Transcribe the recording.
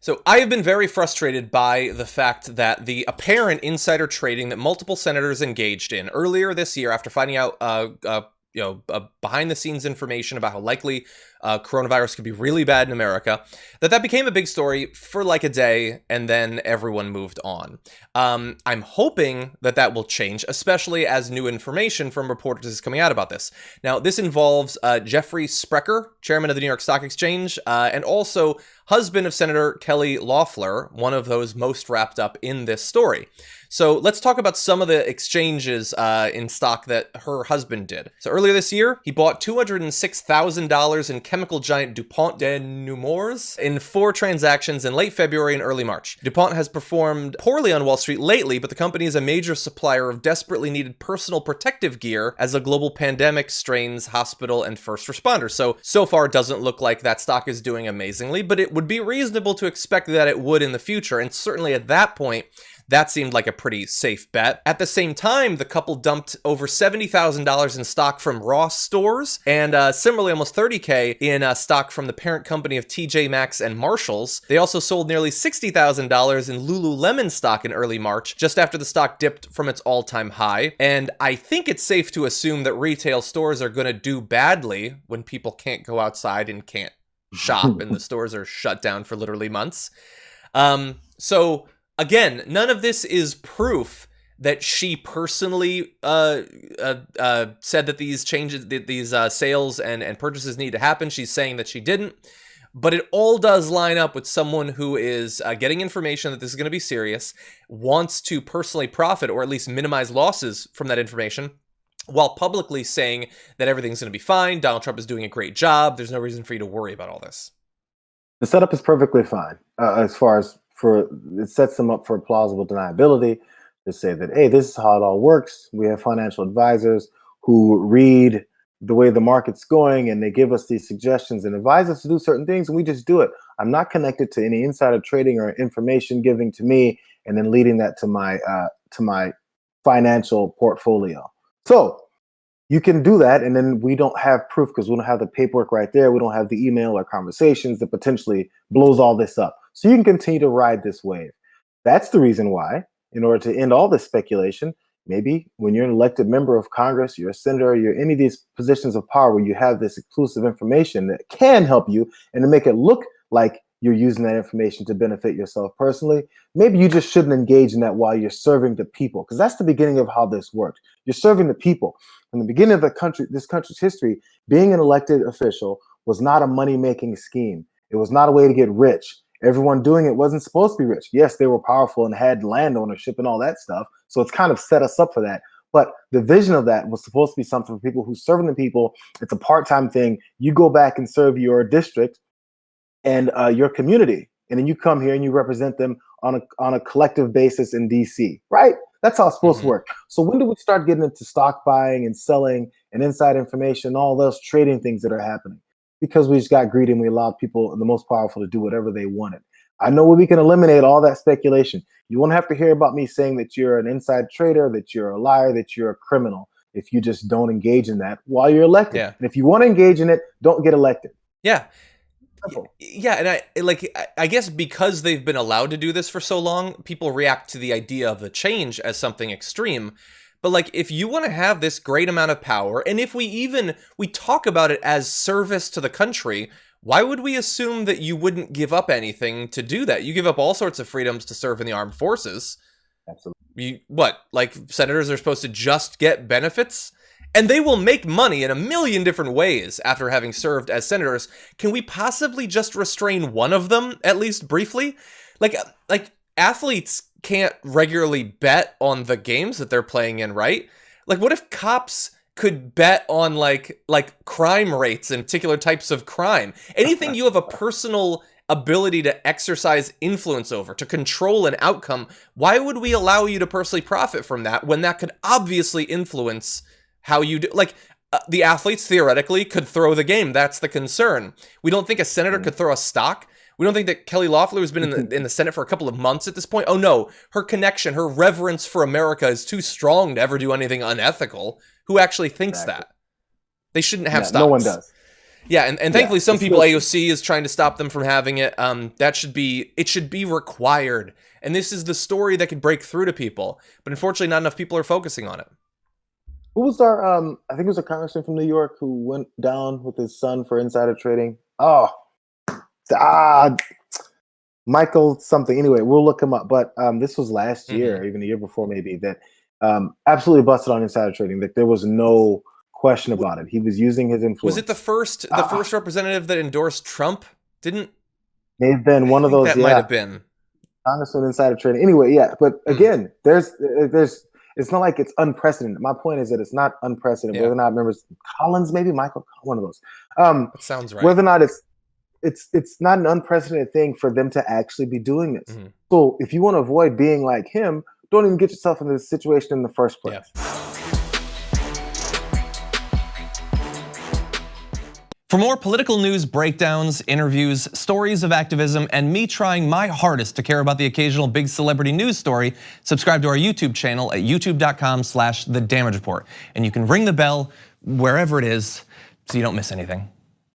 So I have been very frustrated by the fact that the apparent insider trading that multiple senators engaged in earlier this year after finding out behind the scenes information about how likely coronavirus could be really bad in America, that became a big story for like a day and then everyone moved on. I'm hoping that will change, especially as new information from reporters is coming out about this. Now, this involves Jeffrey Sprecher, chairman of the New York Stock Exchange, and also husband of Senator Kelly Loeffler, one of those most wrapped up in this story. So let's talk about some of the exchanges in stock that her husband did. So earlier this year, he bought $206,000 in chemical giant DuPont de Nemours in 4 transactions in late February and early March. DuPont has performed poorly on Wall Street lately, but the company is a major supplier of desperately needed personal protective gear as a global pandemic strains hospital and first responders. So far it doesn't look like that stock is doing amazingly, but it would be reasonable to expect that it would in the future. And certainly at that point, that seemed like a pretty safe bet. At the same time, the couple dumped over $70,000 in stock from Ross stores and similarly almost $30K in stock from the parent company of T.J. Maxx and Marshalls. They also sold nearly $60,000 in Lululemon stock in early March, just after the stock dipped from its all-time high. And I think it's safe to assume that retail stores are going to do badly when people can't go outside and can't shop and the stores are shut down for literally months. So again, none of this is proof that she personally said that these changes, these sales and purchases need to happen. She's saying that she didn't. But it all does line up with someone who is getting information that this is going to be serious, wants to personally profit or at least minimize losses from that information, while publicly saying that everything's going to be fine. Donald Trump is doing a great job. There's no reason for you to worry about all this. The setup is perfectly fine as far as it sets them up for plausible deniability to say that, hey, this is how it all works. We have financial advisors who read the way the market's going and they give us these suggestions and advise us to do certain things, and we just do it. I'm not connected to any insider trading or information giving to me and then leading that to my financial portfolio. So you can do that, and then we don't have proof because we don't have the paperwork right there. We don't have the email or conversations that potentially blows all this up. So you can continue to ride this wave. That's the reason why, in order to end all this speculation, maybe when you're an elected member of Congress, you're a senator, you're any of these positions of power where you have this exclusive information that can help you and to make it look like you're using that information to benefit yourself personally, maybe you just shouldn't engage in that while you're serving the people, because that's the beginning of how this worked. You're serving the people. From the beginning of this country's history, being an elected official was not a money-making scheme. It was not a way to get rich. Everyone doing it wasn't supposed to be rich. Yes, they were powerful and had land ownership and all that stuff. So it's kind of set us up for that. But the vision of that was supposed to be something for people who's serving the people. It's a part-time thing. You go back and serve your district and your community. And then you come here and you represent them on a collective basis in DC, right? That's how it's supposed to work. So when do we start getting into stock buying and selling and inside information, all those trading things that are happening? Because we just got greedy and we allowed people, the most powerful, to do whatever they wanted. I know we can eliminate all that speculation. You won't have to hear about me saying that you're an inside trader, that you're a liar, that you're a criminal, if you just don't engage in that while you're elected. Yeah. And if you want to engage in it, don't get elected. Yeah. Yeah, and I guess because they've been allowed to do this for so long, people react to the idea of the change as something extreme. But like, if you want to have this great amount of power, and if we talk about it as service to the country, why would we assume that you wouldn't give up anything to do that? You give up all sorts of freedoms to serve in the armed forces. Absolutely. Senators are supposed to just get benefits? And they will make money in a million different ways after having served as senators. Can we possibly just restrain one of them, at least briefly? Like athletes can't regularly bet on the games that they're playing in, right? Like, what if cops could bet on like crime rates and particular types of crime? Anything you have a personal ability to exercise influence over, to control an outcome, why would we allow you to personally profit from that when that could obviously influence how you do? The athletes theoretically could throw the game. That's the concern. We don't think a senator could throw a stock. We don't think that Kelly Loeffler, who's been in the Senate for a couple of months at this point. Oh no, her connection, her reverence for America is too strong to ever do anything unethical. Who actually thinks that? They shouldn't have stocks. No one does. Yeah, and thankfully some people, still, AOC is trying to stop them from having it. It should be required. And this is the story that could break through to people. But unfortunately, not enough people are focusing on it. who was our I think it was a congressman from New York who went down with his son for insider trading. Oh, Michael something. Anyway, we'll look him up. But this was last year, even a year before maybe, that absolutely busted on insider trading. That there was no question about it. He was using his influence. Was it the first representative that endorsed Trump? Didn't may have been one of those? That might have been Congressman insider trading. Anyway, yeah. But again, there's. It's not like it's unprecedented. My point is that it's not unprecedented. Whether or not members Collins, maybe Michael, one of those. That sounds right. Whether or not it's not an unprecedented thing for them to actually be doing this. So if you want to avoid being like him, don't even get yourself in this situation in the first place. For more political news breakdowns, interviews, stories of activism, and me trying my hardest to care about the occasional big celebrity news story, subscribe to our YouTube channel at youtube.com/The Damage Report. And you can ring the bell wherever it is so you don't miss anything.